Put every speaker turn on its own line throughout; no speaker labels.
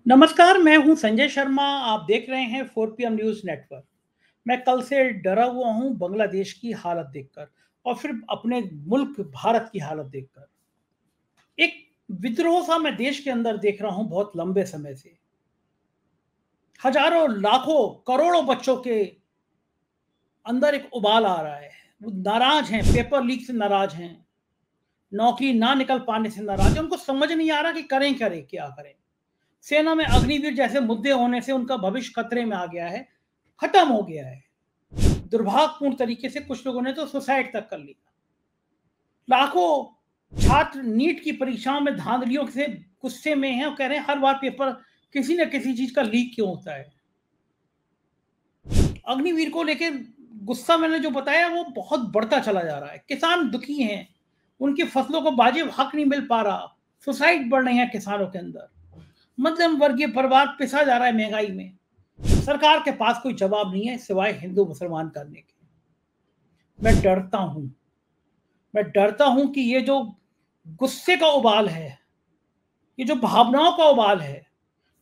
नमस्कार, मैं हूं संजय शर्मा। आप देख रहे हैं 4 PM न्यूज़ नेटवर्क। मैं कल से डरा हुआ हूं बांग्लादेश की हालत देखकर और फिर अपने मुल्क भारत की हालत देखकर। एक विद्रोह सा मैं देश के अंदर देख रहा हूं बहुत लंबे समय से। हजारों, लाखों, करोड़ों बच्चों के अंदर एक उबाल आ रहा है। वो नाराज हैं, पेपर लीक से नाराज हैं, नौकरी ना निकल पाने से नाराज हैं। उनको समझ नहीं आ रहा कि करें, क्या करें। सेना में अग्निवीर जैसे मुद्दे होने से उनका भविष्य खतरे में आ गया है, खत्म हो गया है। दुर्भाग्यपूर्ण तरीके से कुछ लोगों ने तो सुसाइड तक कर लिया। लाखों छात्र नीट की परीक्षाओं में धांधलियों से गुस्से में हैं और कह रहे हैं हर बार पेपर किसी न किसी चीज का लीक क्यों होता है। अग्निवीर को लेकर गुस्सा मैंने जो बताया वो बहुत बढ़ता चला जा रहा है। किसान दुखी हैं, उनकी फसलों को वाजिब हक नहीं मिल पा रहा। सुसाइड बढ़ रहे हैं किसानों के अंदर। मध्यम वर्गीय परिवार पिसा जा रहा है महंगाई में। सरकार के पास कोई जवाब नहीं है सिवाय हिंदू मुसलमान करने के। मैं डरता हूं कि ये जो गुस्से का उबाल है, ये जो भावनाओं का उबाल है,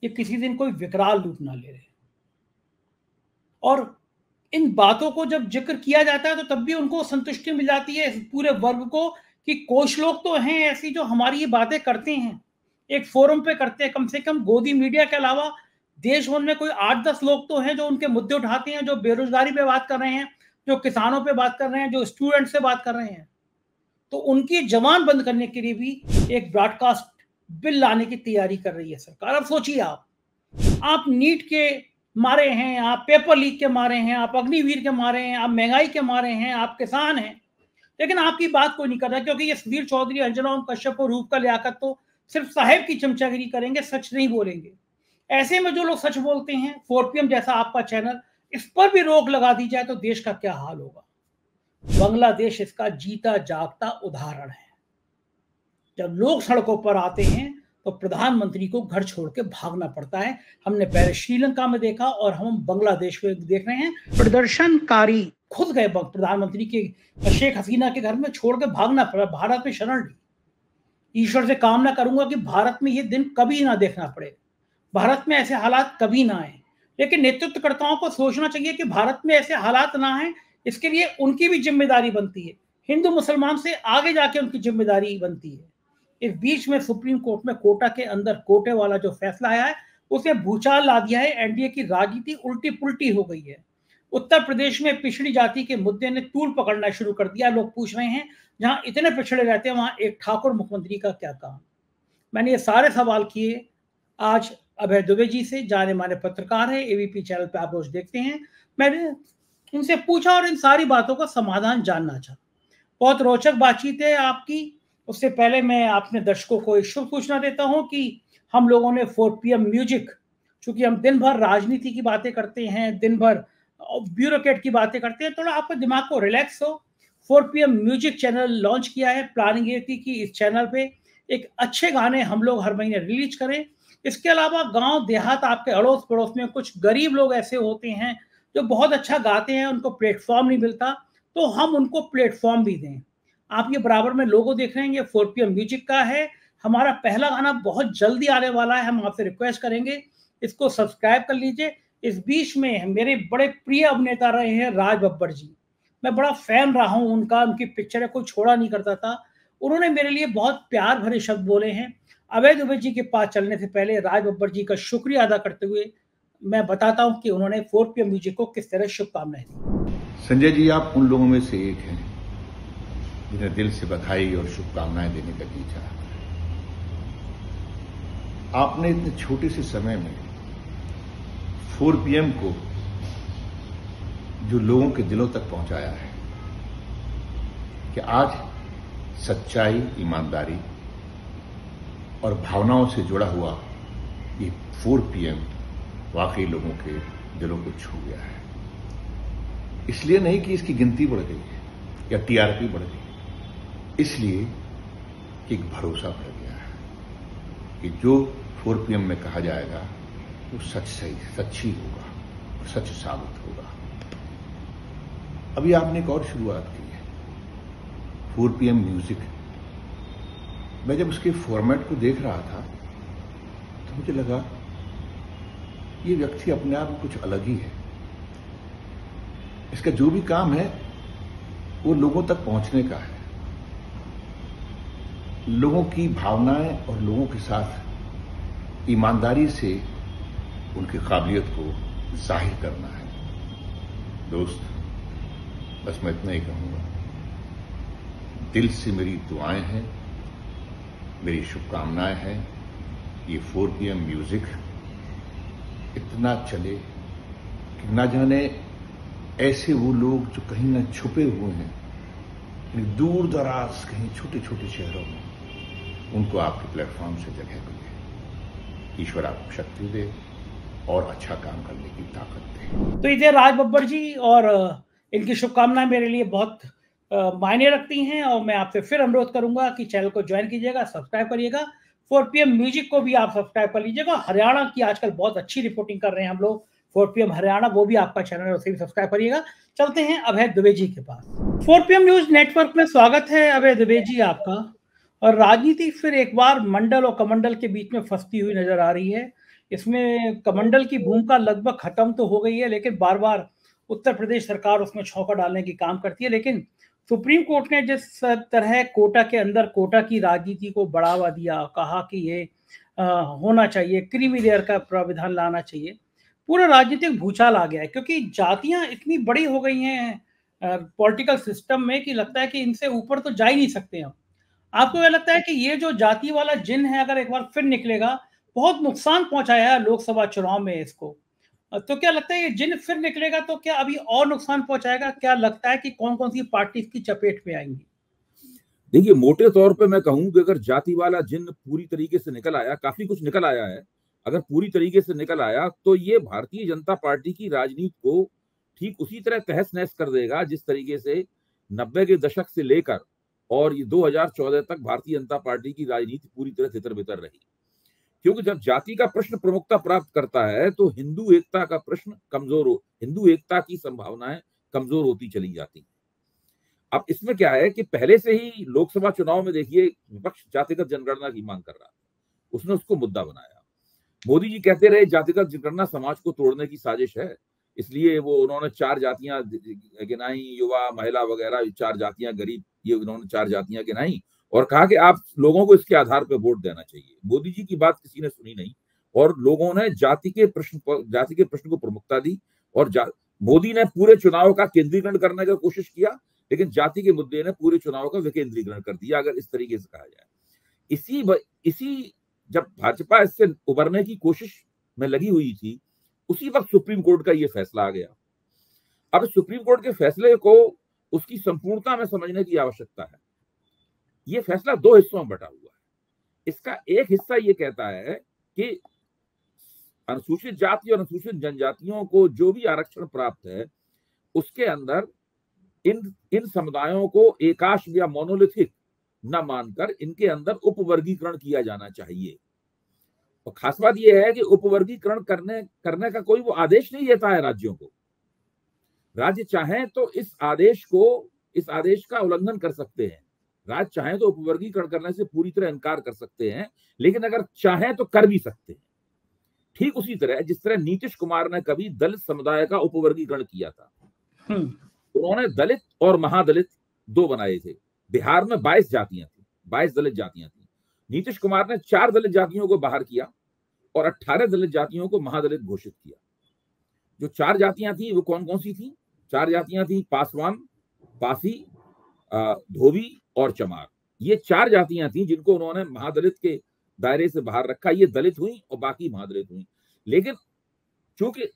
ये किसी दिन कोई विकराल रूप ना ले रहे। और इन बातों को जब जिक्र किया जाता है तो तब भी उनको संतुष्टि मिल जाती है इस पूरे वर्ग को कि कुछ लोग तो हैं ऐसी जो हमारी ये बातें करते हैं, एक फोरम पे करते हैं। कम से कम गोदी मीडिया के अलावा देश भर में कोई 8-10 लोग तो हैं जो उनके मुद्दे उठाते हैं, जो बेरोजगारी पे बात कर रहे हैं, जो किसानों पे बात कर रहे हैं, जो स्टूडेंट से बात कर रहे हैं। तो उनकी जबान बंद करने के लिए भी एक ब्रॉडकास्ट बिल लाने की तैयारी कर रही है सरकार। अब सोचिए, आप नीट के मारे हैं, आप पेपर लीक के मारे हैं, आप अग्निवीर के मारे हैं, आप महंगाई के मारे हैं, आप किसान हैं, लेकिन आपकी बात कोई नहीं कर रहा क्योंकि ये सुधीर चौधरी, अंजना ओम कश्यप और रूप का लियाकत तो सिर्फ साहेब की चमचागिरी करेंगे, सच नहीं बोलेंगे। ऐसे में जो लोग सच बोलते हैं, 4PM जैसा आपका चैनल, इस पर भी रोक लगा दी जाए तो देश का क्या हाल होगा। बांग्लादेश इसका जीता जागता उदाहरण है। जब लोग सड़कों पर आते हैं तो प्रधानमंत्री को घर छोड़ के भागना पड़ता है। हमने पहले श्रीलंका में देखा और हम बांग्लादेश में देख रहे हैं। प्रदर्शनकारी खुद गए प्रधानमंत्री के शेख हसीना के घर में, छोड़ के भागना पड़ा, भारत में शरण ली। ईश्वर से कामना करूंगा कि भारत में ये दिन कभी ना देखना पड़े, भारत में ऐसे हालात कभी ना आए। लेकिन नेतृत्वकर्ताओं को सोचना चाहिए कि भारत में ऐसे हालात ना आए, इसके लिए उनकी भी जिम्मेदारी बनती है। हिंदू मुसलमान से आगे जाके उनकी जिम्मेदारी बनती है। इस बीच में सुप्रीम कोर्ट में कोटा के अंदर कोटे वाला जो फैसला आया है, उसे भूचाल ला दिया है। एनडीए की राजनीति उल्टी पुल्टी हो गई है। उत्तर प्रदेश में पिछड़ी जाति के मुद्दे ने तूल पकड़ना शुरू कर दिया। लोग पूछ रहे हैं जहां इतने पिछड़े रहते हैं वहां एक ठाकुर मुख्यमंत्री का क्या काम। मैंने ये सारे सवाल किए आज अभय दुबे जी से, जाने माने पत्रकार है, एबीपी चैनल पे आप रोज देखते हैं। मैंने उनसे पूछा और इन सारी बातों का समाधान जानना चाहा। बहुत रोचक बातचीत है आपकी। उससे पहले मैं अपने दर्शकों को एक शुभ सूचना देता हूं कि हम लोगों ने 4PM म्यूजिक, चूंकि हम दिन भर राजनीति की बातें करते हैं, दिन भर ब्यूरोक्रेट की बातें करते हैं, थोड़ा आपके दिमाग को रिलैक्स हो, 4PM म्यूजिक चैनल लॉन्च किया है। प्लानिंग ये थी कि इस चैनल पे एक अच्छे गाने हम लोग हर महीने रिलीज करें। इसके अलावा गांव देहात, आपके अड़ोस पड़ोस में कुछ गरीब लोग ऐसे होते हैं जो बहुत अच्छा गाते हैं, उनको प्लेटफॉर्म नहीं मिलता, तो हम उनको प्लेटफॉर्म भी दें। आप ये बराबर में लोगो देख रहे हैं, ये 4PM म्यूजिक का है। हमारा पहला गाना बहुत जल्दी आने वाला है। हम आपसे रिक्वेस्ट करेंगे इसको सब्सक्राइब कर लीजिए। इस बीच में मेरे बड़े प्रिय अभिनेता रहे हैं राज बब्बर जी। मैं बड़ा फैन रहा हूं उनका, उनकी पिक्चरें कोई छोड़ा नहीं करता था। उन्होंने मेरे लिए बहुत प्यार भरे शब्द बोले हैं। अभय दुबे जी के पास चलने से पहले राज बब्बर जी का शुक्रिया अदा करते हुए मैं बताता हूं कि उन्होंने 4PM म्यूजिक को किस तरह शुभकामनाएं दी।
संजय जी, आप उन लोगों में से एक हैं जिन्हें दिल से बधाई और शुभकामनाएं देने का जी चाहता है। आपने इतने छोटे से समय में 4PM को जो लोगों के दिलों तक पहुंचाया है कि आज सच्चाई, ईमानदारी और भावनाओं से जुड़ा हुआ ये 4PM वाकई लोगों के दिलों को छू गया है। इसलिए नहीं कि इसकी गिनती बढ़ गई है या टीआरपी बढ़ गई, इसलिए कि एक भरोसा बढ़ गया है कि जो 4PM में कहा जाएगा वो सच्ची होगा और सच साबित होगा। अभी आपने एक और शुरुआत की है, 4PM म्यूजिक। मैं जब उसके फॉर्मेट को देख रहा था तो मुझे लगा ये व्यक्ति अपने आप में कुछ अलग ही है। इसका जो भी काम है वो लोगों तक पहुंचने का है, लोगों की भावनाएं और लोगों के साथ ईमानदारी से उनकी काबिलियत को जाहिर करना है। दोस्त, बस मैं इतना ही कहूंगा, दिल से मेरी दुआएं हैं, मेरी शुभकामनाएं हैं। ये 4 PM म्यूजिक इतना चले कि ना जाने ऐसे वो लोग जो कहीं ना छुपे हुए हैं, दूर दराज कहीं छोटे छोटे शहरों में, उनको आपके प्लेटफॉर्म से जगह मिले। ईश्वर आपको शक्ति दे और अच्छा काम करने की ताकत दे।
तो इधर राज बब्बर जी और इनकी शुभकामनाएं मेरे लिए बहुत मायने रखती हैं, और मैं आपसे फिर अनुरोध करूंगा कि चैनल को ज्वाइन कीजिएगा, सब्सक्राइब करिएगा। 4 PM म्यूजिक को भी आप सब्सक्राइब कर लीजिएगा। हरियाणा की आजकल बहुत अच्छी रिपोर्टिंग कर रहे हैं हम लोग, 4 PM हरियाणा, वो भी आपका चैनल है, उसे भी सब्सक्राइब करिएगा। चलते हैं अभय दुबे जी के पास। 4 PM न्यूज नेटवर्क में स्वागत है अभय दुबे जी आपका। और राजनीति फिर एक बार मंडल और कमंडल के बीच में फंसती हुई नजर आ रही है। इसमें कमंडल की भूमिका लगभग खत्म तो हो गई है, लेकिन बार बार उत्तर प्रदेश सरकार उसमें छौंका डालने की काम करती है। लेकिन सुप्रीम कोर्ट ने जिस तरह कोटा के अंदर कोटा की राजनीति को बढ़ावा दिया, कहा कि ये होना चाहिए, क्रीमी लेयर का प्रावधान लाना चाहिए, पूरा राजनीतिक भूचाल आ गया है, क्योंकि जातियां इतनी बड़ी हो गई हैं पॉलिटिकल सिस्टम में कि लगता है कि इनसे ऊपर तो जा ही नहीं सकते हम। आपको क्या लगता है कि ये जो जाति वाला जिन है अगर एक बार फिर निकलेगा, बहुत नुकसान पहुंचाया है लोकसभा चुनाव में इसको, तो क्या लगता है ये जिन फिर निकलेगा तो क्या अभी और नुकसान पहुंचाएगा? क्या लगता है कि कौन कौन सी पार्टी इसकी चपेट में आएंगी?
देखिए, मोटे तौर पे मैं कहूं कि अगर जाति वाला जिन पूरी तरीके से निकल आया, काफी कुछ निकल आया है, अगर पूरी तरीके से निकल आया तो ये भारतीय जनता पार्टी की राजनीति को ठीक उसी तरह तहस नहस कर देगा जिस तरीके से 90 के दशक से लेकर और ये 2014 तक भारतीय जनता पार्टी की राजनीति पूरी तरह तितर बितर रही। क्योंकि जब जाति का प्रश्न प्रमुखता प्राप्त करता है तो हिंदू एकता का प्रश्न हिंदू एकता की संभावनाएं कमजोर होती चली जाती हैं। अब इसमें क्या है कि पहले से ही लोकसभा चुनाव में देखिए विपक्ष जातिगत जनगणना की मांग कर रहा था, उसने उसको मुद्दा बनाया। मोदी जी कहते रहे जातिगत जनगणना समाज को तोड़ने की साजिश है, इसलिए वो उन्होंने 4 जातियां गिनाई, युवा, महिला वगैरह 4 जातियां, गरीब, ये उन्होंने 4 जातियां गिनाई और कहा कि आप लोगों को इसके आधार पर वोट देना चाहिए। मोदी जी की बात किसी ने सुनी नहीं और लोगों ने जाति के प्रश्न को प्रमुखता दी और मोदी ने पूरे चुनाव का केंद्रीकरण करने की कोशिश किया, लेकिन जाति के मुद्दे ने पूरे चुनाव का विकेंद्रीकरण कर दिया, अगर इस तरीके से कहा जाए। इसी जब भाजपा इससे उबरने की कोशिश में लगी हुई थी, उसी वक्त सुप्रीम कोर्ट का यह फैसला आ गया। अब सुप्रीम कोर्ट के फैसले को उसकी संपूर्णता में समझने की आवश्यकता है। यह फैसला 2 हिस्सों में बटा हुआ है। इसका एक हिस्सा यह कहता है कि अनुसूचित जाति और अनुसूचित जनजातियों को जो भी आरक्षण प्राप्त है उसके अंदर इन समुदायों को एकाश या मोनोलिथिक न मानकर इनके अंदर उपवर्गीकरण किया जाना चाहिए। और खास बात यह है कि उपवर्गीकरण करने का कोई वो आदेश नहीं देता है राज्यों को। राज्य चाहें तो इस आदेश का उल्लंघन कर सकते हैं, राज्य चाहें तो उपवर्गीकरण करने से पूरी तरह इनकार कर सकते हैं, लेकिन अगर चाहें तो कर भी सकते हैं। ठीक उसी तरह जिस तरह नीतीश कुमार ने कभी दलित समुदाय का उपवर्गीकरण किया था। उन्होंने दलित और महादलित 2 बनाए थे। बिहार में 22 जातियां थी, 22 दलित जातियां थी। नीतीश कुमार ने 4 दलित जातियों को बाहर किया और 18 दलित जातियों को महादलित घोषित किया। जो 4 जातियां थी वो कौन कौन सी थी? 4 जातियां थी पासवान, पासी, धोबी और चमार। ये 4 जातियां थी जिनको उन्होंने महादलित के दायरे से बाहर रखा। ये दलित हुई और बाकी महादलित हुई। लेकिन चूंकि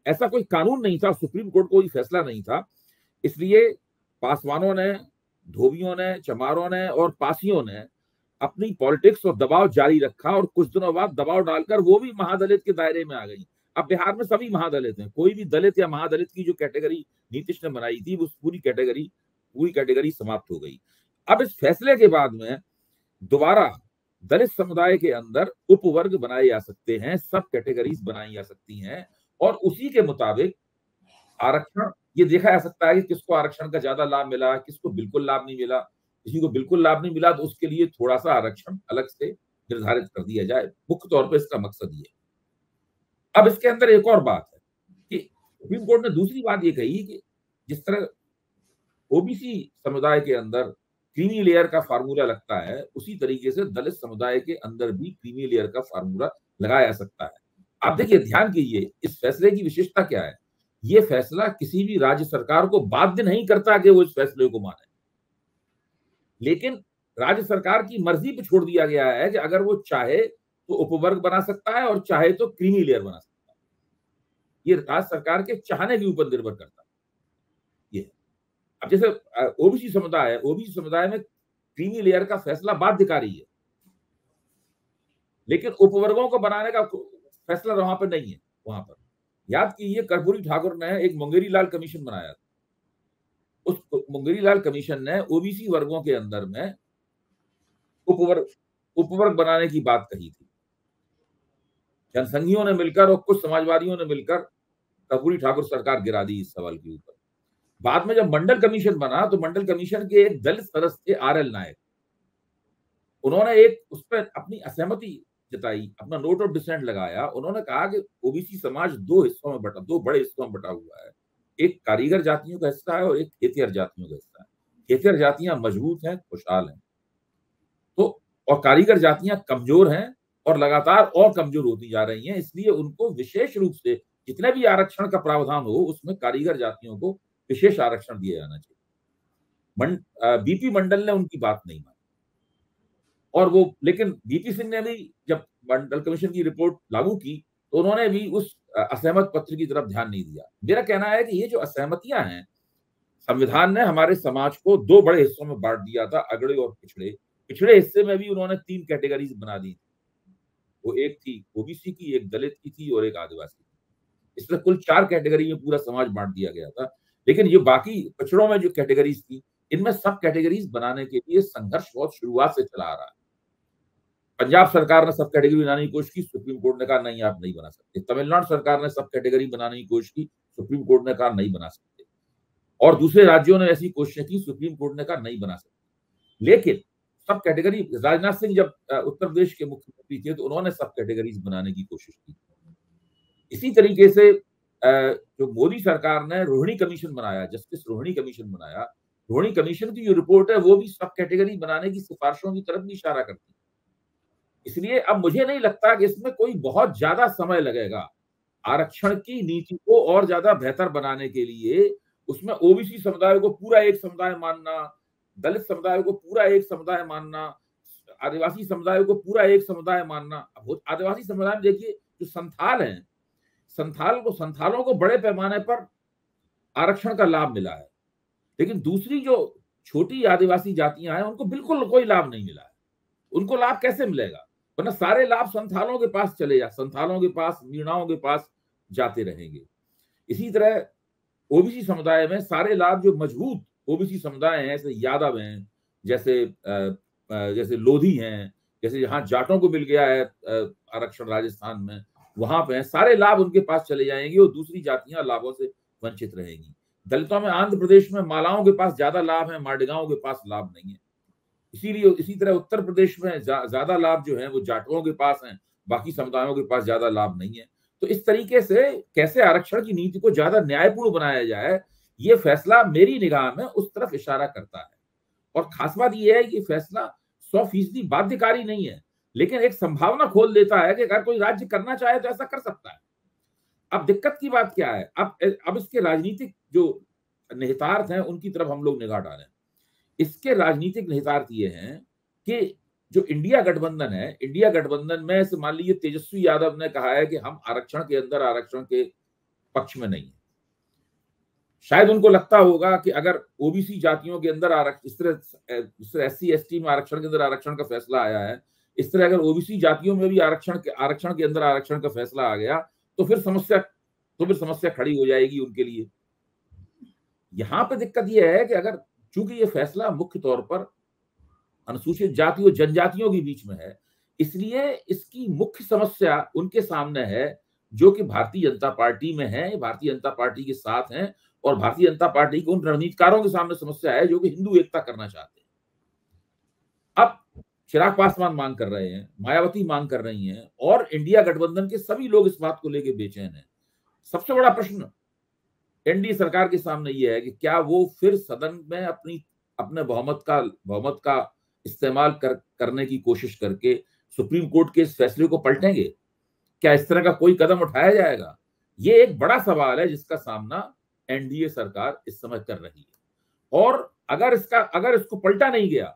ऐसा कोई कानून नहीं था, सुप्रीम कोर्ट कोई फैसला नहीं था, इसलिए पासवानों ने, धोबियों ने, चमारों ने और पासियों ने अपनी पॉलिटिक्स और दबाव जारी रखा और कुछ दिनों बाद दबाव डालकर वो भी महादलित के दायरे में आ गई। अब बिहार में सभी महादलित हैं। कोई भी दलित या महादलित की जो कैटेगरी नीतीश ने बनाई थी वो पूरी कैटेगरी समाप्त हो गई। अब इस फैसले के बाद में दोबारा दलित समुदाय के अंदर उपवर्ग बनाए जा सकते हैं, सब कैटेगरीज बनाई जा सकती हैं और उसी के मुताबिक आरक्षण ये देखा जा सकता है कि किसको आरक्षण का ज्यादा लाभ मिला, किसको बिल्कुल लाभ नहीं मिला। किसी को बिल्कुल लाभ नहीं मिला तो उसके लिए थोड़ा सा आरक्षण अलग से निर्धारित कर दिया जाए। मुख्य तौर पर इसका मकसद ये। अब इसके अंदर एक और बात है कि सुप्रीम कोर्ट ने दूसरी बात ये कही कि जिस तरह ओबीसी समुदाय के अंदर क्रीमी लेयर का फार्मूला लगता है, उसी तरीके से दलित समुदाय के अंदर भी क्रीमी लेयर का फार्मूला लगाया जा सकता है। आप देखिए, ध्यान कीजिए, इस फैसले की विशेषता क्या है। ये फैसला किसी भी राज्य सरकार को बाध्य नहीं करता कि वो इस फैसले को माने, लेकिन राज्य सरकार की मर्जी पे छोड़ दिया गया है कि अगर वो चाहे तो उपवर्ग बना सकता है और चाहे तो क्रीमी लेयर बना सकता है। ये राज्य सरकार के चाहने के ऊपर निर्भर करता है। ये अब जैसे ओबीसी समुदाय में क्रीमी लेयर का फैसला बाध्यकारी है, लेकिन उपवर्गों को बनाने का फैसला वहां पर नहीं है। वहां पर याद कीजिए, कर्पूरी ठाकुर ने एक मुंगेरी लाल कमीशन बनाया था। उस मुंगेरी लाल कमीशन ने ओबीसी वर्गों के अंदर में उपवर्ग बनाने की बात कही थी। जनसंघियों ने मिलकर और कुछ समाजवादियों ने मिलकर कर्पूरी ठाकुर सरकार गिरा दी इस सवाल के ऊपर। बाद में जब मंडल कमीशन बना तो मंडल कमीशन के एक दलित सदस्य थे आर एल नायक, उन्होंने एक उस पर अपनी असहमति जताई, अपना नोट ऑफ डिसेंट लगाया। उन्होंने कहा कि ओबीसी समाज दो बड़े हिस्सों में बटा हुआ है। एक कारीगर जातियों का हिस्सा है और एक खेतिहर जातियों का हिस्सा है। खेतिहर जातियां मजबूत हैं, खुशहाल हैं, तो और कारीगर जातियां कमजोर हैं और लगातार और कमजोर होती जा रही हैं। इसलिए उनको विशेष रूप से जितने भी आरक्षण का प्रावधान हो, उसमें कारीगर जातियों को विशेष आरक्षण दिया जाना चाहिए। बीपी मंडल ने उनकी बात नहीं मानी, और वो लेकिन बीपी सिंह ने भी जब मंडल कमीशन की रिपोर्ट लागू की तो उन्होंने भी उस असहमत पत्र की तरफ ध्यान नहीं दिया। मेरा कहना है कि ये जो असहमतियां हैं, संविधान ने हमारे समाज को दो बड़े हिस्सों में बांट दिया था, अगड़े और पिछड़े। पिछड़े हिस्से में भी उन्होंने 3 कैटेगरीज बना दी। वो एक थी ओबीसी की, एक दलित की थी और एक आदिवासी की। इसमें कुल 4 कैटेगरी में पूरा समाज बांट दिया गया था। लेकिन ये बाकी पिछड़ों में जो कैटेगरीज थी, इनमें सब कैटेगरीज बनाने के लिए संघर्ष बहुत शुरुआत से चला आ रहा है। पंजाब सरकार ने सब कैटेगरी बनाने की कोशिश की, सुप्रीम कोर्ट ने कहा नहीं, आप नहीं बना सकते। तमिलनाडु सरकार ने सब कैटेगरी बनाने की कोशिश की, सुप्रीम कोर्ट ने कहा नहीं बना सकते। और दूसरे राज्यों ने ऐसी कोशिशें की, सुप्रीम कोर्ट ने कहा नहीं बना सकते। लेकिन सब कैटेगरी, राजनाथ सिंह जब उत्तर प्रदेश के मुख्यमंत्री थे तो उन्होंने सब कैटेगरीज बनाने की कोशिश की। इसी तरीके से जो मोदी सरकार ने रोहिणी कमीशन बनाया, जस्टिस रोहिणी कमीशन बनाया, रोहिणी कमीशन की जो रिपोर्ट है वो भी सब कैटेगरी बनाने की सिफारिशों की तरफ भी इशारा करती है। इसलिए अब मुझे नहीं लगता कि इसमें कोई बहुत ज्यादा समय लगेगा आरक्षण की नीति को और ज्यादा बेहतर बनाने के लिए। उसमें ओबीसी समुदाय को पूरा एक समुदाय मानना, दलित समुदाय को पूरा एक समुदाय मानना, आदिवासी समुदाय को पूरा एक समुदाय मानना। आदिवासी समुदाय में देखिए, जो संथाल हैं, संथालों को बड़े पैमाने पर आरक्षण का लाभ मिला है, लेकिन दूसरी जो छोटी आदिवासी जातियां हैं उनको बिल्कुल कोई लाभ नहीं मिला है। उनको लाभ कैसे मिलेगा? वरना सारे लाभ संथालों के पास संथालों के पास, मीणाओं के पास जाते रहेंगे। इसी तरह ओबीसी समुदाय में सारे लाभ जो मजबूत ओबीसी समुदाय हैं, जैसे यादव हैं, जैसे लोधी हैं, जैसे यहाँ जाटों को मिल गया है आरक्षण राजस्थान में, वहां पे सारे लाभ उनके पास चले जाएंगे और दूसरी जातियां लाभों से वंचित रहेंगी। दलितों में आंध्र प्रदेश में मालाओं के पास ज्यादा लाभ है, मारडिगाओं के पास लाभ नहीं है। इसीलिए इसी तरह उत्तर प्रदेश में ज्यादा लाभ जो है वो जाटुओं के पास हैं, बाकी समुदायों के पास ज्यादा लाभ नहीं है। तो इस तरीके से कैसे आरक्षण की नीति को ज्यादा न्यायपूर्ण बनाया जाए, ये फैसला मेरी निगाह में उस तरफ इशारा करता है। और खास बात यह है कि फैसला 100% बाध्यकारी नहीं है, लेकिन एक संभावना खोल देता है कि अगर कोई राज्य करना चाहे तो ऐसा कर सकता है। अब दिक्कत की बात क्या है? अब इसके राजनीतिक जो निहितार्थ हैं उनकी तरफ हम लोग निगाह डालें। इसके राजनीतिक निहितार्थ ये हैं कि जो इंडिया गठबंधन है, इंडिया गठबंधन में से मान लीजिए तेजस्वी यादव ने कहा है कि हम आरक्षण के अंदर आरक्षण के पक्ष में नहीं है। शायद उनको लगता होगा कि अगर ओबीसी जातियों के अंदर आरक्षण, इस तरह SC ST में आरक्षण के अंदर आरक्षण का फैसला आया है, इस तरह अगर ओबीसी जातियों में भी आरक्षण के अंदर आरक्षण का फैसला आ गया तो फिर समस्या खड़ी हो जाएगी उनके लिए। यहां पे दिक्कत यह है कि अगर चूंकि ये फैसला मुख्य तौर पर अनुसूचित जाति और जनजातियों के बीच में है, इसलिए इसकी मुख्य समस्या उनके सामने है जो कि भारतीय जनता पार्टी में है, भारतीय जनता पार्टी के साथ हैं, और भारतीय जनता पार्टी के उन रणनीतिकारों के सामने समस्या है जो कि हिंदू एकता करना चाहते हैं। अब चिराग पासवान मांग कर रहे हैं, मायावती मांग कर रही हैं, और इंडिया गठबंधन के सभी लोग इस बात को लेकर बेचैन हैं। सबसे बड़ा प्रश्न एनडीए सरकार के सामने यह है कि क्या वो फिर सदन में अपने बहुमत का इस्तेमाल करने की कोशिश करके सुप्रीम कोर्ट के इस फैसले को पलटेंगे? क्या इस तरह का कोई कदम उठाया जाएगा? ये एक बड़ा सवाल है जिसका सामना एनडीए सरकार इस समय कर रही है। और अगर इसको पलटा नहीं गया,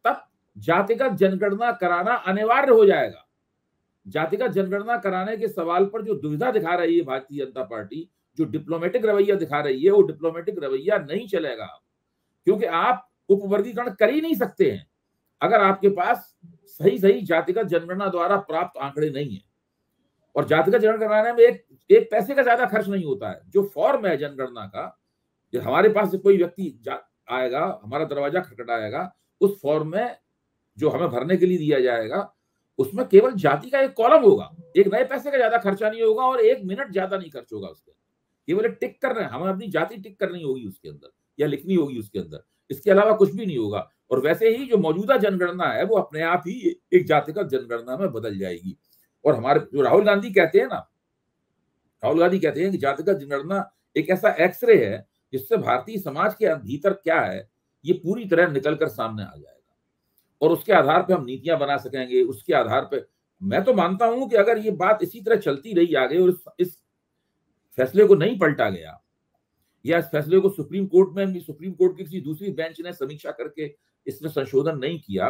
तब जातिगत जनगणना कराना अनिवार्य हो जाएगा। जातिगत जनगणना कराने के सवाल पर जो दुविधा दिखा रही है भारतीय जनता पार्टी, जो डिप्लोमेटिक रवैया दिखा रही है, वो डिप्लोमेटिक रवैया नहीं चलेगा, क्योंकि आप उपवर्गीकरण कर ही नहीं सकते हैं अगर आपके पास सही जातिगत जनगणना द्वारा प्राप्त आंकड़े नहीं है। और जातिगत जनगणना कराने में एक पैसे का ज्यादा खर्च नहीं होता है। जो फॉर्म है जनगणना का, जो हमारे पास कोई व्यक्ति आएगा, हमारा दरवाजा खटखटाएगा, उस फॉर्म में जो हमें भरने के लिए दिया जाएगा, उसमें केवल जाति का एक कॉलम होगा। एक नए पैसे का ज्यादा खर्चा नहीं होगा और 1 मिनट ज्यादा नहीं खर्च होगा उसके। केवल टिक कर रहे हैं, हमें अपनी जाति टिक करनी होगी उसके अंदर या लिखनी होगी उसके अंदर, इसके अलावा कुछ भी नहीं होगा। और वैसे ही जो मौजूदा जनगणना है वो अपने आप ही एक जातिगत जनगणना में बदल जाएगी। और हमारे जो राहुल गांधी कहते हैं कि जातिगत जनगणना एक ऐसा एक्सरे है जिससे भारतीय समाज के भीतर क्या है ये पूरी तरह निकलकर सामने आ जाएगा, और उसके आधार पर हम नीतियां बना सकेंगे। उसके आधार पर मैं तो मानता हूं कि अगर ये बात इसी तरह चलती रही आगे और इस फैसले को नहीं पलटा गया, या इस फैसले को सुप्रीम कोर्ट की किसी दूसरी बेंच ने समीक्षा करके इसमें संशोधन नहीं किया,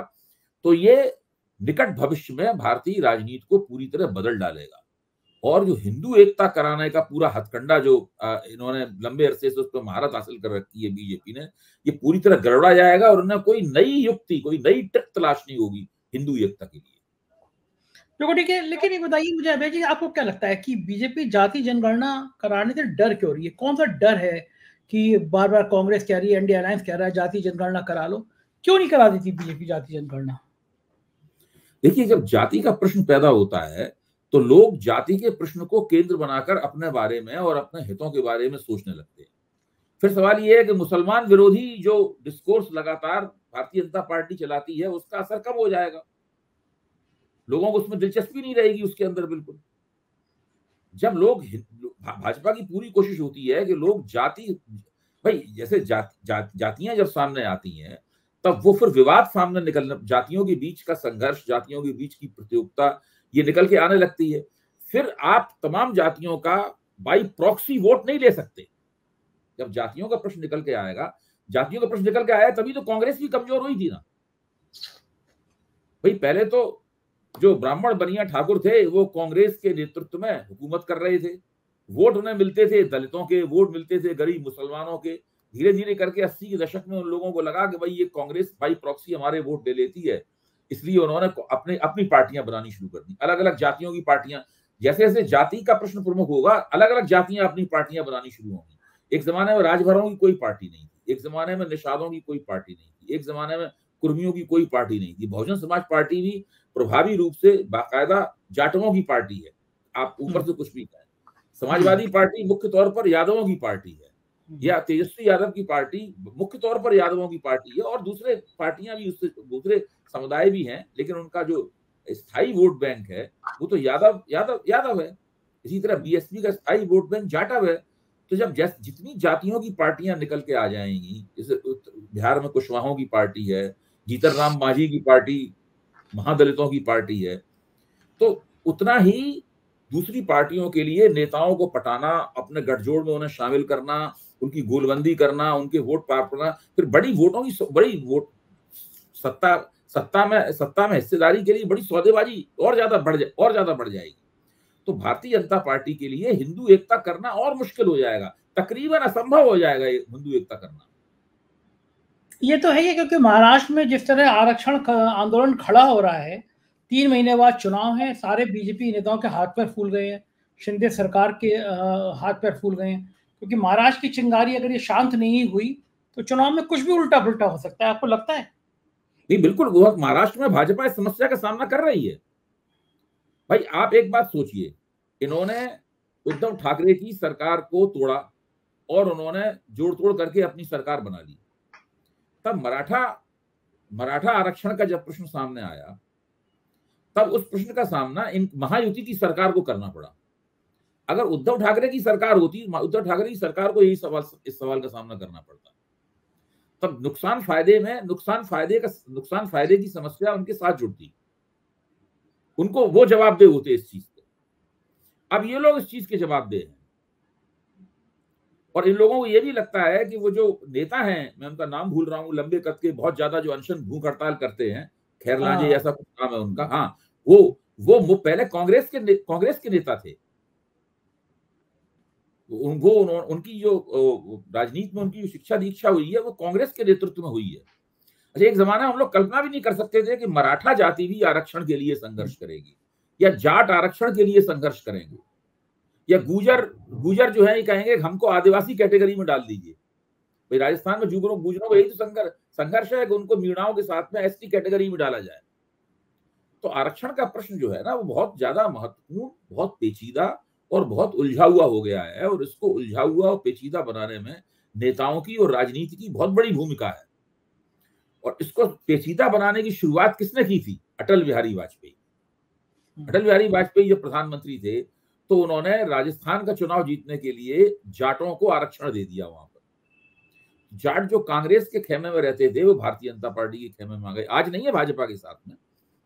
तो ये निकट भविष्य में भारतीय राजनीति को पूरी तरह बदल डालेगा। और जो हिंदू एकता कराने का पूरा हथकंडा जो इन्होंने लंबे अरसे से उस पर महारत हासिल कर रखी है बीजेपी ने, ये पूरी तरह गड़बड़ा जाएगा और उन्हें कोई नई युक्ति, कोई नई ट्रिक तलाशनी होगी हिंदू एकता के लिए।
देखो ठीक है, लेकिन ये बताइए मुझे अभय जी, आपको क्या लगता है कि बीजेपी जाति जनगणना कराने से डर क्यों रही है? कौन सा डर है कि बार बार कांग्रेस कह रही है, इंडिया अलायंस कह रहा है जाति जनगणना करा लो, क्यों नहीं करा देती बीजेपी जाति जनगणना?
देखिए, जब जाति का प्रश्न पैदा होता है तो लोग जाति के प्रश्न को केंद्र बनाकर अपने बारे में और अपने हितों के बारे में सोचने लगते हैं। फिर सवाल यह है कि मुसलमान विरोधी जो डिस्कोर्स लगातार भारतीय जनता पार्टी चलाती है उसका असर कब हो जाएगा? लोगों को उसमें दिलचस्पी नहीं रहेगी उसके अंदर बिल्कुल। जब लोग भाजपा की पूरी कोशिश होती है कि लोग भाई जैसे जातियां जब सामने आती हैं तब वो फिर विवाद सामने निकलने, जातियों के बीच का संघर्ष, जातियों के बीच की प्रतियोगिता ये निकल के आने लगती है। फिर आप तमाम जातियों का बाई प्रॉक्सी वोट नहीं ले सकते। जब जातियों का प्रश्न निकल के आया तभी तो कांग्रेस भी कमजोर हुई थी ना भाई। पहले तो जो ब्राह्मण बनिया ठाकुर थे वो कांग्रेस के नेतृत्व में हुकूमत कर रहे थे, वोट उन्हें मिलते थे, दलितों के वोट मिलते थे, गरीब मुसलमानों के। धीरे धीरे करके 80 के दशक में उन लोगों को लगा कि भाई ये कांग्रेस बाई प्रॉक्सी हमारे वोट ले लेती है, इसलिए उन्होंने अपनी पार्टियां बनानी शुरू कर दी, अलग अलग जातियों की पार्टियां। जैसे जैसे जाति का प्रश्न प्रमुख होगा, अलग अलग जातियां अपनी पार्टियां बनानी शुरू होंगी। एक जमाने में राजभरों की कोई पार्टी नहीं थी, एक जमाने में निषादों की कोई पार्टी नहीं थी, एक जमाने में कुर्मियों की कोई पार्टी नहीं थी। बहुजन समाज पार्टी भी प्रभावी रूप से बाकायदा जाटवों की पार्टी है, आप ऊपर से कुछ भी कहें। समाजवादी पार्टी मुख्य तौर पर यादवों की पार्टी है, या तेजस्वी यादव की पार्टी मुख्य तौर पर यादवों की पार्टी है, और दूसरे पार्टियां भी, उससे दूसरे समुदाय भी हैं, लेकिन उनका जो स्थायी वोट बैंक है वो तो यादव है। इसी तरह बीएसपी का स्थायी वोट बैंक जाटव है। तो जब जितनी जातियों की पार्टियां निकल के आ जाएंगी, जैसे बिहार में कुशवाहों की पार्टी है, जीतन राम मांझी की पार्टी महादलितों की पार्टी है, तो उतना ही दूसरी पार्टियों के लिए नेताओं को पटाना, अपने गठजोड़ में उन्हें शामिल करना, उनकी गोलबंदी करना, उनके वोट प्राप्त करना, फिर बड़ी वोट सत्ता में हिस्सेदारी के लिए बड़ी सौदेबाजी और ज्यादा बढ़ जाएगी। तो भारतीय जनता पार्टी के लिए हिंदू एकता करना और मुश्किल हो जाएगा, तकरीबन असंभव हो जाएगा हिंदू एकता करना।
ये तो है ही, क्योंकि महाराष्ट्र में जिस तरह आरक्षण आंदोलन खड़ा हो रहा है, 3 महीने बाद चुनाव है, सारे बीजेपी नेताओं के हाथ पैर फूल गए हैं, शिंदे सरकार के हाथ पैर फूल गए हैं, क्योंकि महाराष्ट्र की चिंगारी अगर ये शांत नहीं हुई तो चुनाव में कुछ भी उल्टा पुल्टा हो सकता है। आपको लगता है?
नहीं, बिल्कुल। वो महाराष्ट्र में भाजपा इस समस्या का सामना कर रही है। भाई आप एक बात सोचिए, इन्होंने उद्धव ठाकरे की सरकार को तोड़ा और उन्होंने जोड़ तोड़ करके अपनी सरकार बना ली। तब मराठा मराठा आरक्षण का जब प्रश्न सामने आया, तब उस प्रश्न का सामना इन महायुति की सरकार को करना पड़ा। अगर उद्धव ठाकरे की सरकार होती, उद्धव ठाकरे की सरकार को इस सवाल का सामना करना पड़ता। तब नुकसान फायदे की समस्या उनके साथ जुड़ती, उनको वो जवाबदेह होते इस चीज के। अब ये लोग इस चीज के जवाबदेह हैं, और इन लोगों को ये भी लगता है कि वो जो नेता हैं, मैं उनका नाम भूल रहा हूँ, लंबे कद के बहुत ज्यादा जो अनशन भूख हड़ताल करते हैं, खैरलांजे ऐसा कुछ नाम है उनका, हाँ, वो पहले कांग्रेस के नेता थे। उनकी जो राजनीति में उनकी जो शिक्षा दीक्षा हुई है वो कांग्रेस के नेतृत्व में हुई है। अच्छा, एक जमाना हम लोग कल्पना भी नहीं कर सकते थे कि मराठा जाति भी आरक्षण के लिए संघर्ष करेगी, या जाट आरक्षण के लिए संघर्ष करेंगे, या गुजर जो है ये कहेंगे हमको आदिवासी कैटेगरी में डाल दीजिए। भाई राजस्थान में गुजरों को यही तो संघर्ष है कि उनको मीणाओं के साथ में एसटी कैटेगरी में डाला जाए। तो आरक्षण का प्रश्न जो है ना, वो बहुत ज्यादा महत्वपूर्ण, बहुत पेचीदा और बहुत उलझा हुआ हो गया है, और इसको उलझा हुआ और पेचीदा बनाने में नेताओं की और राजनीति की बहुत बड़ी भूमिका है। और इसको पेचीदा बनाने की शुरुआत किसने की थी? अटल बिहारी वाजपेयी। अटल बिहारी वाजपेयी जब प्रधानमंत्री थे तो उन्होंने राजस्थान का चुनाव जीतने के लिए जाटों को आरक्षण दे दिया। वहां पर जाट जो कांग्रेस के खेमे में रहते थे वो भारतीय जनता पार्टी के खेमे में आ गए। आज नहीं है भाजपा के साथ में,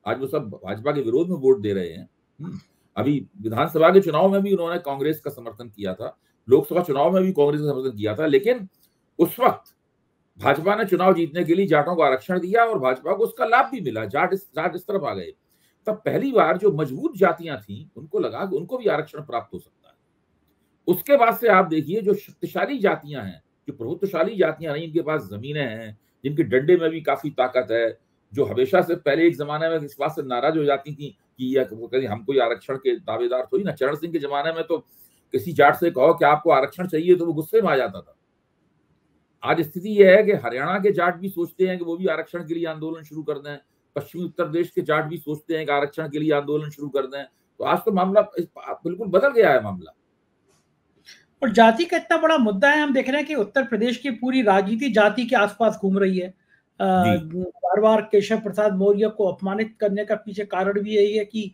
आज वो सब भाजपा के विरोध में वोट दे रहे हैं। अभी विधानसभा के चुनाव में भी उन्होंने कांग्रेस का समर्थन किया था, लोकसभा चुनाव में भी कांग्रेस का समर्थन किया था, लेकिन उस वक्त भाजपा ने चुनाव जीतने के लिए जाटों को आरक्षण दिया और भाजपा को उसका लाभ भी मिला। जाट इस तरफ आ गए। तब पहली बार जो मजबूत जातियां थी उनको लगा कि उनको भी आरक्षण प्राप्त हो सकता है। उसके बाद से आप देखिए जो शक्तिशाली जातियां हैं, जो प्रभुत्वशाली जातियां नहीं, इनके पास जमीनें हैं, जिनके डंडे में भी काफी ताकत है, जो हमेशा से पहले एक जमाने में इस बात से नाराज हो जाती थी कि वो कहीं हम कोई आरक्षण के दावेदार थोड़ी ना। चरण सिंह के जमाने में तो किसी जाट से कहो कि आपको आरक्षण चाहिए तो वो गुस्से में आ जाता था। आज स्थिति यह है कि हरियाणा के जाट भी सोचते हैं कि वो भी आरक्षण के लिए आंदोलन शुरू कर दें, पश्चिमी उत्तर प्रदेश के जाट भी सोचते हैं कि आरक्षण के लिए आंदोलन शुरू कर दें। तो आज तो मामला बिल्कुल बदल गया है मामला।
और जाति का इतना बड़ा मुद्दा है, हम देख रहे हैं कि उत्तर प्रदेश की पूरी राजनीति जाति के आसपास घूम रही है। बार बार केशव प्रसाद मौर्य को अपमानित करने का पीछे कारण भी यही है कि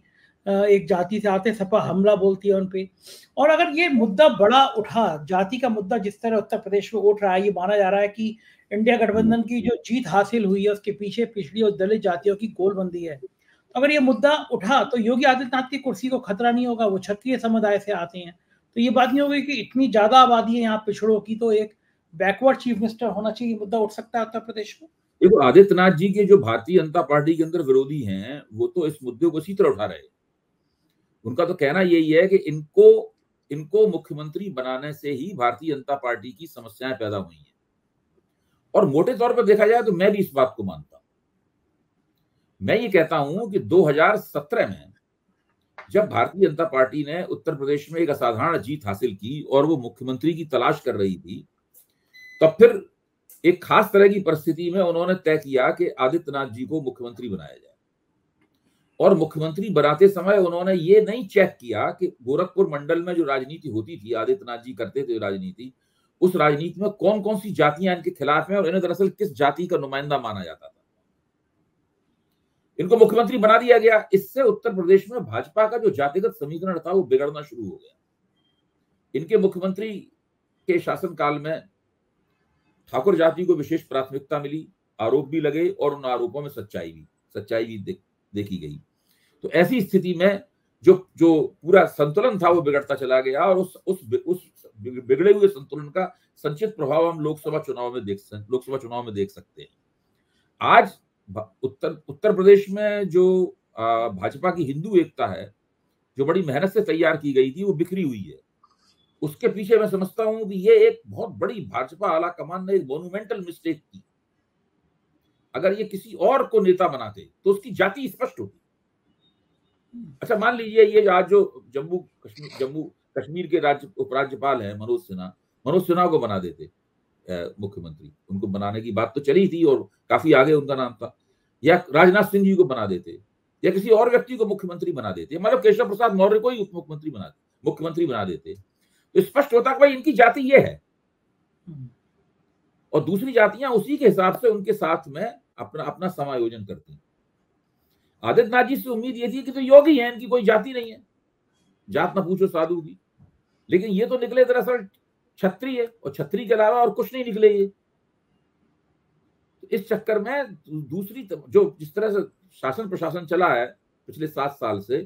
एक जाति से आते सपा हमला बोलती है उनपे। और अगर ये मुद्दा बड़ा उठा, जाति का मुद्दा जिस तरह उत्तर प्रदेश में उठ रहा है, ये माना जा रहा है कि इंडिया गठबंधन की जो जीत हासिल हुई है उसके पीछे पिछड़ी और दलित जातियों की गोलबंदी है। तो अगर ये मुद्दा उठा तो योगी आदित्यनाथ की कुर्सी को खतरा नहीं होगा, वो क्षत्रिय समुदाय से आते हैं। तो ये बात नहीं होगी कि इतनी ज्यादा आबादी है यहाँ पिछड़ों की, तो एक बैकवर्ड चीफ मिनिस्टर होना चाहिए, मुद्दा उठ सकता है उत्तर प्रदेश में।
देखो, आदित्यनाथ जी के जो भारतीय जनता पार्टी के अंदर विरोधी हैं वो तो इस मुद्दे को इसी तरह उठा रहे हैं। उनका तो कहना यही है कि इनको मुख्यमंत्री बनाने से ही भारतीय जनता पार्टी की समस्याएं पैदा हुई हैं। और मोटे तौर पर देखा जाए तो मैं भी इस बात को मानता हूं। मैं ये कहता हूं कि 2017 में जब भारतीय जनता पार्टी ने उत्तर प्रदेश में एक असाधारण जीत हासिल की और वो मुख्यमंत्री की तलाश कर रही थी, तब फिर एक खास तरह की परिस्थिति में उन्होंने तय किया कि आदित्यनाथ जी को मुख्यमंत्री बनाया जाए। और मुख्यमंत्री बनाते समय उन्होंने ये नहीं चेक किया कि गोरखपुर मंडल में जो राजनीति होती थी, आदित्यनाथ जी करते थे राजनीति, उस राजनीति में कौन कौन सी जातियां इनके खिलाफ हैं और इन्हें दरअसल किस जाति का नुमाइंदा माना जाता था। इनको मुख्यमंत्री बना दिया गया। इससे उत्तर प्रदेश में भाजपा का जो जातिगत समीकरण था वो बिगड़ना शुरू हो गया। इनके मुख्यमंत्री के शासनकाल में ठाकुर जाति को विशेष प्राथमिकता मिली, आरोप भी लगे और उन आरोपों में सच्चाई भी देखी गई। तो ऐसी स्थिति में जो पूरा संतुलन था वो बिगड़ता चला गया, और उस बिगड़े हुए संतुलन का संचित प्रभाव हम लोकसभा चुनाव में देख सकते हैं। आज उत्तर प्रदेश में जो भाजपा की हिंदू एकता है, जो बड़ी मेहनत से तैयार की गई थी, वो बिखरी हुई है। उसके पीछे मैं समझता हूं कि ये एक बहुत बड़ी भाजपा आला कमान ने एक मोन्यूमेंटल मिस्टेक की। अगर ये किसी और को नेता बनाते तो उसकी जाति स्पष्ट होती। अच्छा, मान लीजिए ये आज जो जम्मू कश्मीर के उपराज्यपाल हैं मनोज सिन्हा को बना देते मुख्यमंत्री। उनको बनाने की बात तो चली थी और काफी आगे उनका नाम था। या राजनाथ सिंह जी को बना देते, या किसी और व्यक्ति को मुख्यमंत्री बना देते, मतलब केशव प्रसाद मौर्य को ही मुख्यमंत्री बना देते, तो स्पष्ट होता कि भाई इनकी जाति ये है और दूसरी जातियां उसी के हिसाब से उनके साथ में अपना अपना समायोजन करती हैं। आदित्यनाथ जी से उम्मीद ये थी कि तो योगी हैं, इनकी कोई जाति नहीं है, जात ना पूछो साधु की, लेकिन ये तो निकले दरअसल छत्री है, और छत्री के अलावा और कुछ नहीं निकले ये। तो इस चक्कर में दूसरी जो जिस तरह से शासन प्रशासन चला है पिछले 7 साल से,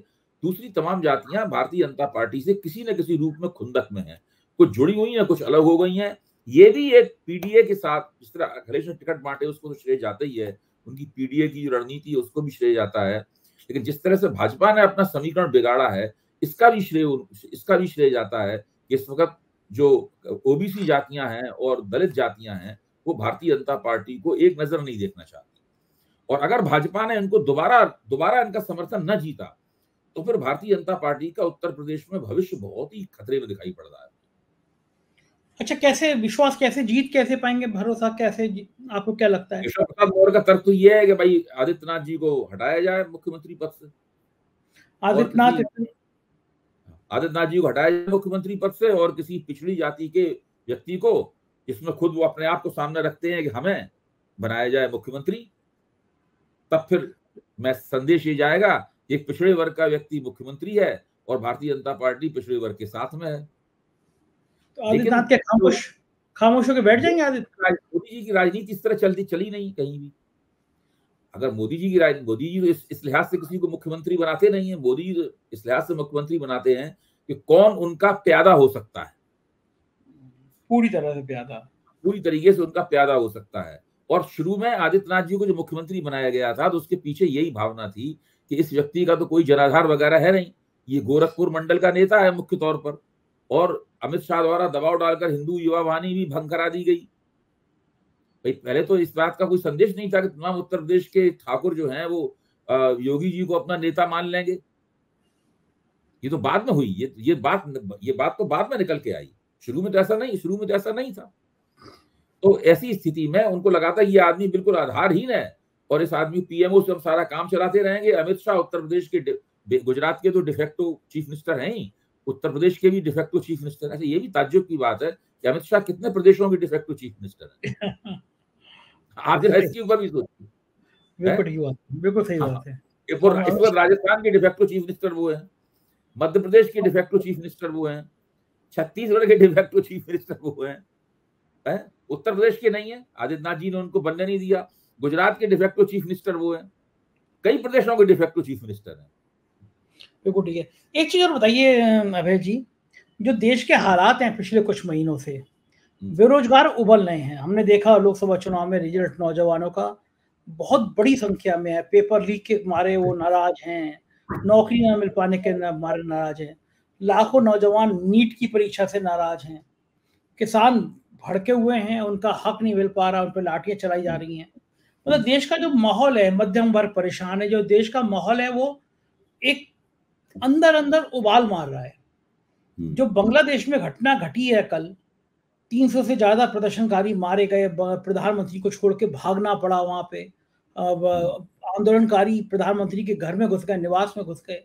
दूसरी तमाम जातियां भारतीय जनता पार्टी से किसी न किसी रूप में खुंदक में हैं, कुछ जुड़ी हुई हैं, कुछ अलग हो गई हैं। ये भी एक पीडीए के साथ, जिस तरह अखिलेश ने टिकट बांटे उसको तो श्रेय जाता ही है, उनकी पीडीए की जो रणनीति है उसको भी श्रेय जाता है, लेकिन जिस तरह से भाजपा ने अपना समीकरण बिगाड़ा है इसका भी श्रेय जाता है कि इस वक्त जो ओबीसी जातियां हैं और दलित जातियां हैं वो भारतीय जनता पार्टी को एक नजर नहीं देखना चाहती, और अगर भाजपा ने इनको दोबारा इनका समर्थन न जीता तो फिर भारतीय जनता पार्टी का उत्तर प्रदेश में भविष्य बहुत ही खतरे में दिखाई पड़ रहा है।
अच्छा, कैसे विश्वास, कैसे जीत कैसे पाएंगे, भरोसा कैसे, आपको क्या लगता है?
केशव प्रसाद मौर्य का तर्क तो यह है कि भाई आदित्यनाथ जी को हटाया जाए मुख्यमंत्री पद से, आदित्यनाथ जी को हटाया जाए मुख्यमंत्री पद से, और किसी पिछड़ी जाति के व्यक्ति को, जिसमें खुद वो अपने आप को सामने रखते हैं कि हमें बनाया जाए मुख्यमंत्री, तब फिर मैं संदेश ये जाएगा एक पिछड़े वर्ग का व्यक्ति मुख्यमंत्री है और भारतीय जनता पार्टी पिछड़े वर्ग के साथ में है।
तो आदित्यनाथ के खामोश होकर बैठ जाएंगे?
मोदी जी की राजनीति इस तरह चली नहीं कहीं भी। अगर मोदी जी तो इस लिहाज से किसी को मुख्यमंत्री बनाते नहीं है, मोदी जी इस लिहाज से मुख्यमंत्री बनाते हैं कि कौन उनका प्यादा हो सकता है,
पूरी तरीके से उनका प्यादा हो सकता है।
और शुरू में आदित्यनाथ जी को जो मुख्यमंत्री बनाया गया था तो उसके पीछे यही भावना थी कि इस व्यक्ति का तो कोई जनाधार वगैरह है नहीं, ये गोरखपुर मंडल का नेता है मुख्य तौर पर, और अमित शाह द्वारा दबाव डालकर हिंदू युवा वाहिनी भी भंग करा दी गई। भाई पहले तो इस बात का कोई संदेश नहीं था कि तमाम उत्तर प्रदेश के ठाकुर जो हैं वो योगी जी को अपना नेता मान लेंगे। ये तो बाद में हुई, ये बात तो बाद में निकल के आई, शुरू में तो ऐसा नहीं था। तो ऐसी स्थिति में उनको लगा था ये आदमी बिल्कुल आधारहीन है और इस आदमी पीएमओ से हम सारा काम चलाते रहेंगे। अमित शाह उत्तर प्रदेश के, गुजरात के तो डिफेक्टो चीफ मिनिस्टर हैं ही, उत्तर प्रदेश के भी डिफेक्टो चीफ मिनिस्टर है। ये भी ताज्जुब की बात है कि अमित शाह कितने प्रदेशों के डिफेक्टो चीफ मिनिस्टर है। आप जरा इसके ऊपर भी सोचिए।
बिल्कुल सही बात है।
इस पर राजस्थान के डिफेक्टो चीफ मिनिस्टर वो है, मध्य प्रदेश के डिफेक्टो चीफ मिनिस्टर वो हैं, छत्तीसगढ़ के डिफेक्टो चीफ मिनिस्टर वो हैं, उत्तर प्रदेश के नहीं है, आदित्यनाथ जी ने उनको बनने नहीं दिया। गुजरात के डिफेक्टो चीफ मिनिस्टर वो हैं, कई प्रदेशों के डिफेक्टो चीफ मिनिस्टर हैं।
बिल्कुल ठीक है। एक चीज और बताइए अभय जी, जो देश के हालात हैं पिछले कुछ महीनों से, बेरोजगार उबल रहे हैं। हमने देखा लोकसभा चुनाव में रिजल्ट नौजवानों का बहुत बड़ी संख्या में है, पेपर लीक के मारे वो नाराज हैं, नौकरी न मिल पाने के मारे नाराज हैं, लाखों नौजवान नीट की परीक्षा से नाराज हैं, किसान भड़के हुए हैं, उनका हक नहीं मिल पा रहा, उन पर लाठियां चलाई जा रही हैं। मतलब देश का जो माहौल है, मध्यम वर्ग परेशान है, जो देश का माहौल है वो एक अंदर उबाल मार रहा है। जो बांग्लादेश में घटना घटी है कल, 300 से ज्यादा प्रदर्शनकारी मारे गए, प्रधानमंत्री को छोड़ के भागना पड़ा, वहां पे आंदोलनकारी प्रधानमंत्री के घर में घुस गए, निवास में घुस गए,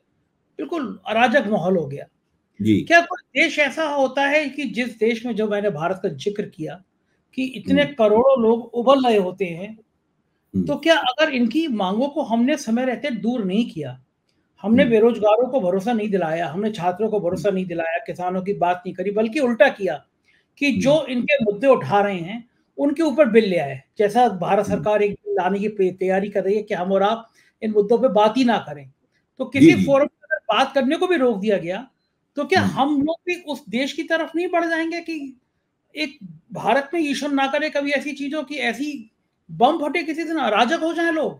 बिल्कुल अराजक माहौल हो गया जी। क्या कोई देश ऐसा होता है कि जिस देश में, जो मैंने भारत का जिक्र किया कि इतने करोड़ों लोग उबल रहे होते हैं, तो क्या अगर इनकी मांगों को हमने समय रहते दूर नहीं किया, हमने बेरोजगारों को भरोसा नहीं दिलाया, हमने छात्रों को भरोसा नहीं दिलाया, किसानों की बात नहीं करी, बल्कि उल्टा किया कि जो इनके मुद्दे उठा रहे हैं उनके ऊपर बिल ले आए, जैसा भारत सरकार एक बिल लाने की तैयारी कर रही है कि हम और आप इन मुद्दों पे बात ही ना करें, तो किसी फोरम पर बात करने को भी रोक दिया गया, तो क्या हम लोग भी उस देश की तरफ नहीं बढ़ जाएंगे कि एक भारत में ईश्वर ना करे कभी ऐसी चीजों की, ऐसी बम फटे किसी दिन अराजक हो जाए लोग?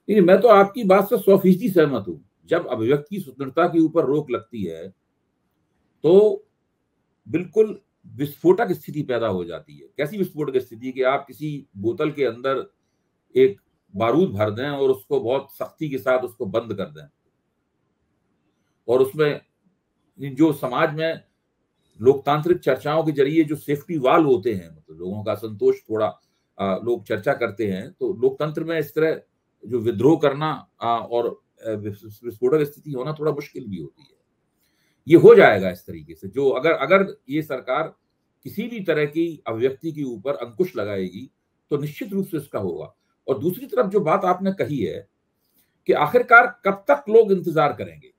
नहीं, मैं तो आपकी बात से 100% सहमत हूं। जब अभिव्यक्ति स्वतंत्रता के ऊपर रोक लगती है तो बिल्कुल विस्फोटक स्थिति पैदा हो जाती है। कैसी विस्फोटक स्थिति कि आप किसी बोतल के अंदर एक बारूद भर दें और उसको बहुत सख्ती के साथ उसको बंद कर दें, और उसमें जो समाज में लोकतांत्रिक चर्चाओं के जरिए जो सेफ्टी वाल होते हैं, मतलब लोगों का संतोष थोड़ा लोग चर्चा करते हैं, तो लोकतंत्र में इस तरह जो विद्रोह करना और विस्फोटक स्थिति होना थोड़ा मुश्किल भी होती है। ये हो जाएगा इस तरीके से, जो अगर ये सरकार किसी भी तरह की अभिव्यक्ति के ऊपर अंकुश लगाएगी तो निश्चित रूप से इसका होगा। और दूसरी तरफ जो बात आपने कही है कि आखिरकार कब तक लोग इंतजार करेंगे,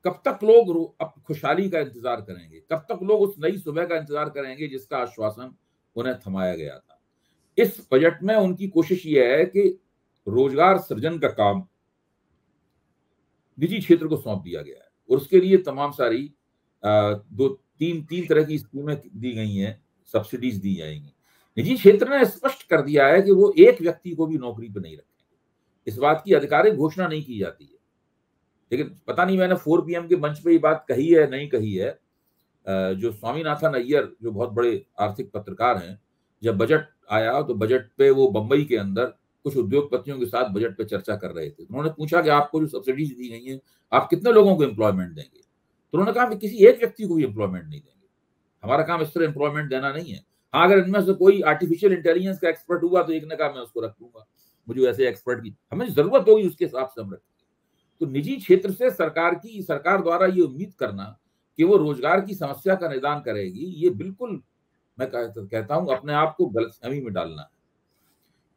कब तक लोग अब खुशहाली का इंतजार करेंगे, कब तक लोग उस नई सुबह का इंतजार करेंगे जिसका आश्वासन उन्हें थमाया गया था। इस बजट में उनकी कोशिश यह है कि रोजगार सृजन का काम निजी क्षेत्र को सौंप दिया गया है और उसके लिए तमाम सारी तीन तरह की स्कीमें दी गई हैं, सब्सिडीज दी जाएंगी। निजी क्षेत्र ने स्पष्ट कर दिया है कि वो एक व्यक्ति को भी नौकरी पर नहीं रखेंगे। इस बात की आधिकारिक घोषणा नहीं की जाती है, लेकिन पता नहीं मैंने 4 PM के मंच पे ये बात कही है नहीं कही है। जो स्वामीनाथन अय्यर जो बहुत बड़े आर्थिक पत्रकार हैं, जब बजट आया तो बजट पे वो बंबई के अंदर कुछ उद्योगपतियों के साथ बजट पे चर्चा कर रहे थे। उन्होंने पूछा कि आपको जो सब्सिडीज दी गई हैं आप कितने लोगों को एम्प्लॉयमेंट देंगे, तो उन्होंने कहा कि किसी एक व्यक्ति को भी एम्प्लॉयमेंट नहीं देंगे, हमारा काम इस तरह एम्प्लॉयमेंट देना नहीं है। हाँ, अगर इनमें से कोई आर्टिफिशियल इंटेलिजेंस का एक्सपर्ट हुआ तो एक ने कहा मैं उसको रख लूंगा, मुझे ऐसे एक्सपर्ट की हमें जरूरत होगी उसके हिसाब से हम रखेंगे। तो निजी क्षेत्र से सरकार द्वारा ये उम्मीद करना कि वो रोजगार की समस्या का निदान करेगी, ये बिल्कुल मैं कहता हूं अपने आप को गलतफहमी में डालना है।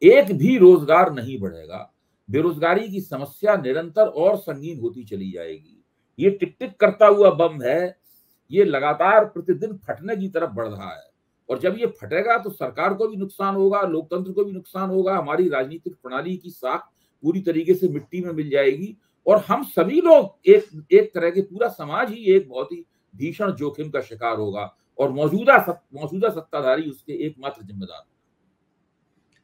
एक भी रोजगार नहीं बढ़ेगा, बेरोजगारी की समस्या निरंतर और संगीन होती चली जाएगी। ये टिक टिक करता हुआ बम है, ये लगातार प्रतिदिन फटने की तरफ बढ़ रहा है और जब ये फटेगा तो सरकार को भी नुकसान होगा, लोकतंत्र को भी नुकसान होगा, हमारी राजनीतिक प्रणाली की साख पूरी तरीके से मिट्टी में मिल जाएगी और हम सभी लोग एक तरह के पूरा समाज ही एक बहुत ही भीषण जोखिम का शिकार होगा और मौजूदा सत्ताधारी उसके एकमात्र जिम्मेदार।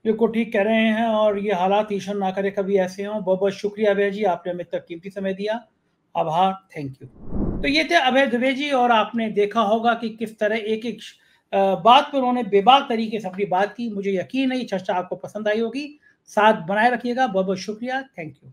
बिल्कुल ठीक कह रहे हैं और ये हालात ईश्वर ना करे कभी ऐसे हों। बहुत बहुत शुक्रिया अभय जी, आपने हमें इतना कीमती समय दिया, आभार, थैंक यू। तो ये थे अभय दुबे जी और आपने देखा होगा कि किस तरह एक एक बात पर उन्होंने बेबाक तरीके से अपनी बात की। मुझे यकीन है ये चर्चा आपको पसंद आई होगी। साथ बनाए रखिएगा। बहुत बहुत शुक्रिया, थैंक यू।